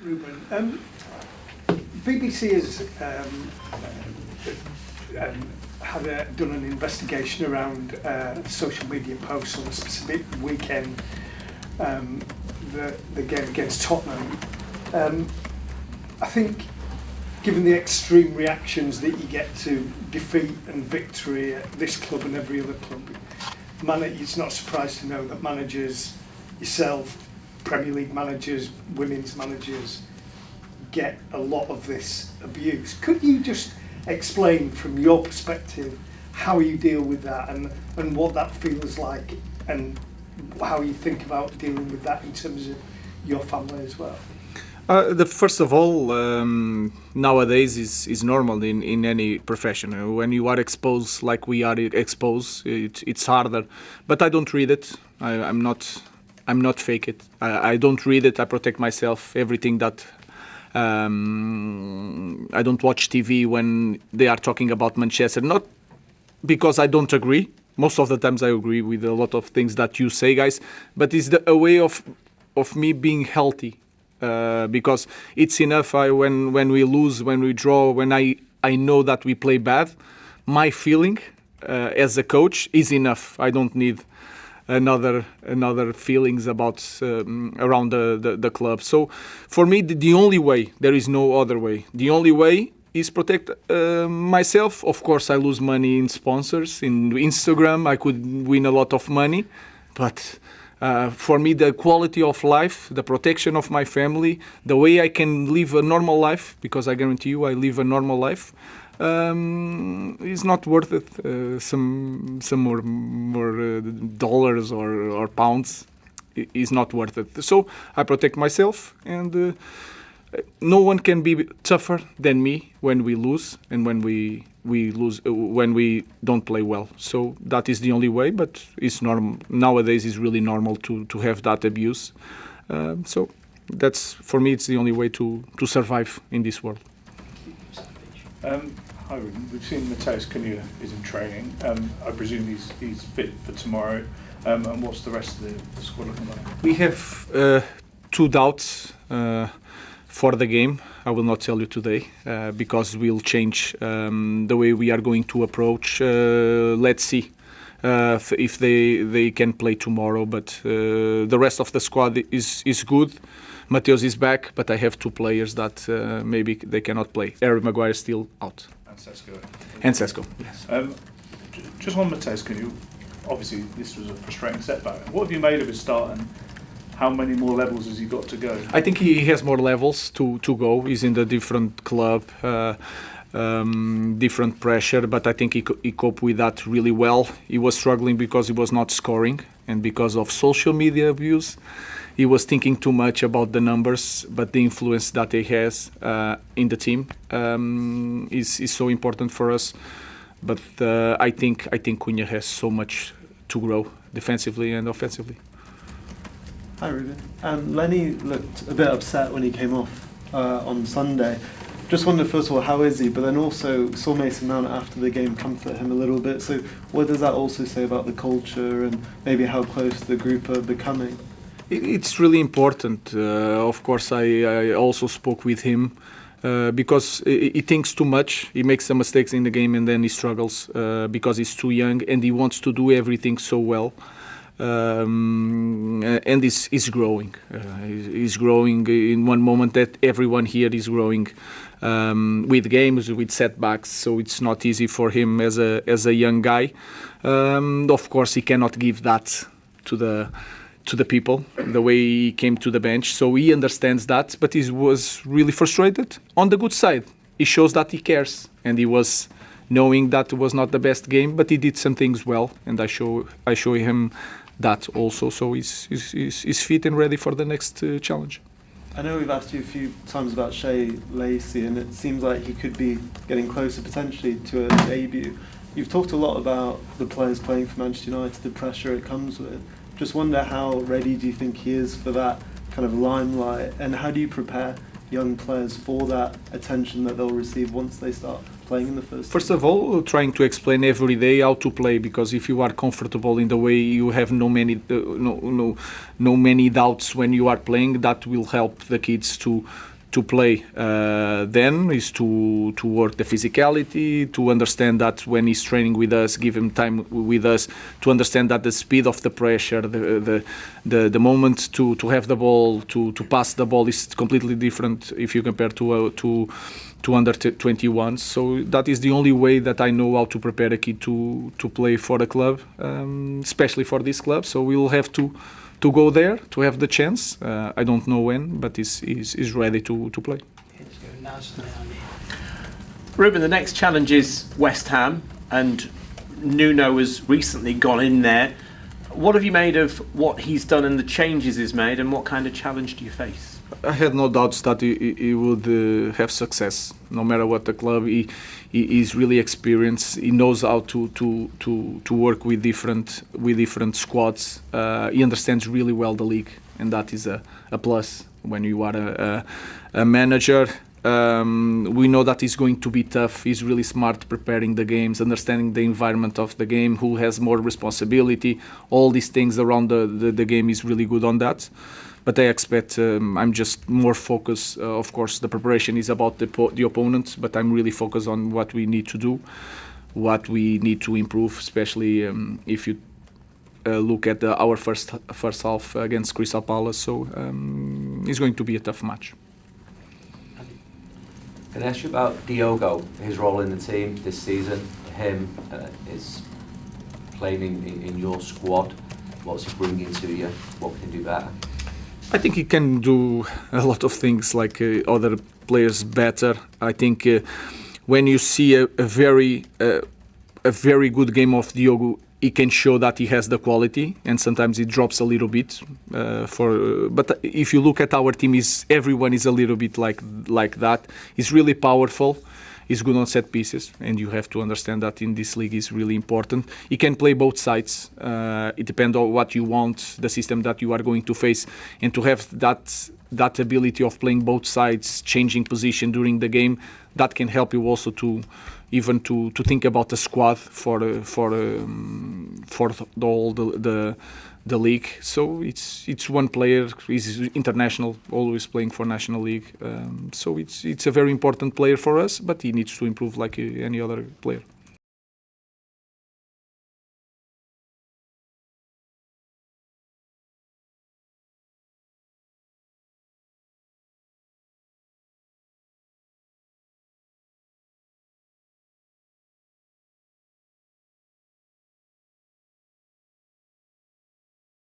Rúben, BBC has done an investigation around social media posts on a specific weekend, the game against Tottenham. I think, given the extreme reactions that you get to defeat and victory at this club and every other club, it's not surprised to know that managers, yourself, Premier League managers, women's managers, get a lot of this abuse. Could you just explain from your perspective how you deal with that and what that feels like and how you think about dealing with that in terms of your family as well? First of all, nowadays is normal in any profession. When you are exposed like we are exposed, it's harder. But I don't read it. I'm not fake it. I don't read it. I protect myself. Everything that I don't watch TV when they are talking about Manchester. Not because I don't agree. Most of the times I agree with a lot of things that you say, guys. But it's a way of me being healthy. Because it's enough when we lose, when we draw, when I know that we play bad, my feeling as a coach is enough. I don't need another feelings about around the club. So for me, the only way, there is no other way. The only way is protect myself. Of course, I lose money in sponsors, in Instagram. I could win a lot of money, but for me, the quality of life, the protection of my family, the way I can live a normal life, because I guarantee you I live a normal life, is not worth it. Some more dollars or pounds is not worth it. So I protect myself, and no one can be tougher than me when we lose and when we lose when we don't play well. So that is the only way, but it's normal nowadays. It's really normal to have that abuse. So that's, for me, it's the only way to survive in this world. Hi Rúben, we've seen Mateus Cunha is in training. I presume he's fit for tomorrow. And what's the rest of the squad looking like? We have 2 doubts for the game. I will not tell you today because we'll change the way we are going to approach. Let's see if they can play tomorrow. But the rest of the squad is good. Mateus is back, but I have 2 players that maybe they cannot play. Harry Maguire is still out. And Sesko. Yes. Just on Mateus Cunha, obviously this was a frustrating setback. What have you made of his start, and how many more levels has he got to go? I think he has more levels to go. He's in the different club, different pressure, but I think he coped with that really well. He was struggling because he was not scoring, and because of social media abuse, he was thinking too much about the numbers, but the influence that he has in the team is so important for us. But I think Cunha has so much to grow defensively and offensively. Hi Rúben. Lenny looked a bit upset when he came off on Sunday. Just wondered, first of all, how is he? But then also saw Mason Mount after the game comfort him a little bit. So what does that also say about the culture and maybe how close the group are becoming? It's really important. Of course, I also spoke with him because he thinks too much. He makes some mistakes in the game and then he struggles because he's too young and he wants to do everything so well. And he's growing. He's growing in one moment that everyone here is growing with games, with setbacks. So it's not easy for him as a young guy. Of course, he cannot give that to the people the way he came to the bench. So he understands that, but he was really frustrated. On the good side, he shows that he cares, and he was knowing that it was not the best game, but he did some things well, and I show him that also. So he's fit and ready for the next challenge. I know we've asked you a few times about Shea Lacey, and it seems like he could be getting closer potentially to a debut. You've talked a lot about the players playing for Manchester United, the pressure it comes with. Just wonder, how ready do you think he is for that kind of limelight, and how do you prepare young players for that attention that they'll receive once they start playing in the First of all, trying to explain every day how to play, because if you are comfortable in the way, you have no many doubts when you are playing. That will help the kids to play. Then is to work the physicality, to understand that when he's training with us, give him time with us, to understand that the speed of the pressure, the moment to have the ball, to pass the ball is completely different if you compare to under 21. So that is the only way that I know how to prepare a kid to play for the club, especially for this club. So we will have to go there, to have the chance. I don't know when, but is ready to play. Rúben, the next challenge is West Ham, and Nuno has recently gone in there. What have you made of what he's done and the changes he's made, and what kind of challenge do you face? I had no doubts that he would have success, no matter what the club. He is really experienced. He knows how to work with different squads. He understands really well the league, and that is a plus when you are a manager. We know that he's going to be tough. He's really smart preparing the games, understanding the environment of the game, who has more responsibility. All these things around the game is really good on that. But I expect I'm just more focused. Of course, the preparation is about the opponent, but I'm really focused on what we need to do, what we need to improve, especially if you look at our first half against Crystal Palace. So it's going to be a tough match. Can I ask you about Diogo, his role in the team this season? Him is playing in your squad. What's he bringing to you? What can he do better? I think he can do a lot of things like other players better. I think when you see a very good game of Diogo, he can show that he has the quality, and sometimes it drops a little bit. But if you look at our team, everyone is a little bit like that. He's really powerful. He's good on set pieces, and you have to understand that in this league is really important. He can play both sides. It depends on what you want, the system that you are going to face, and to have that ability of playing both sides, changing position during the game, that can help you also to think about the squad for the league. So it's one player. He's international, always playing for national league. So it's a very important player for us, but he needs to improve like any other player.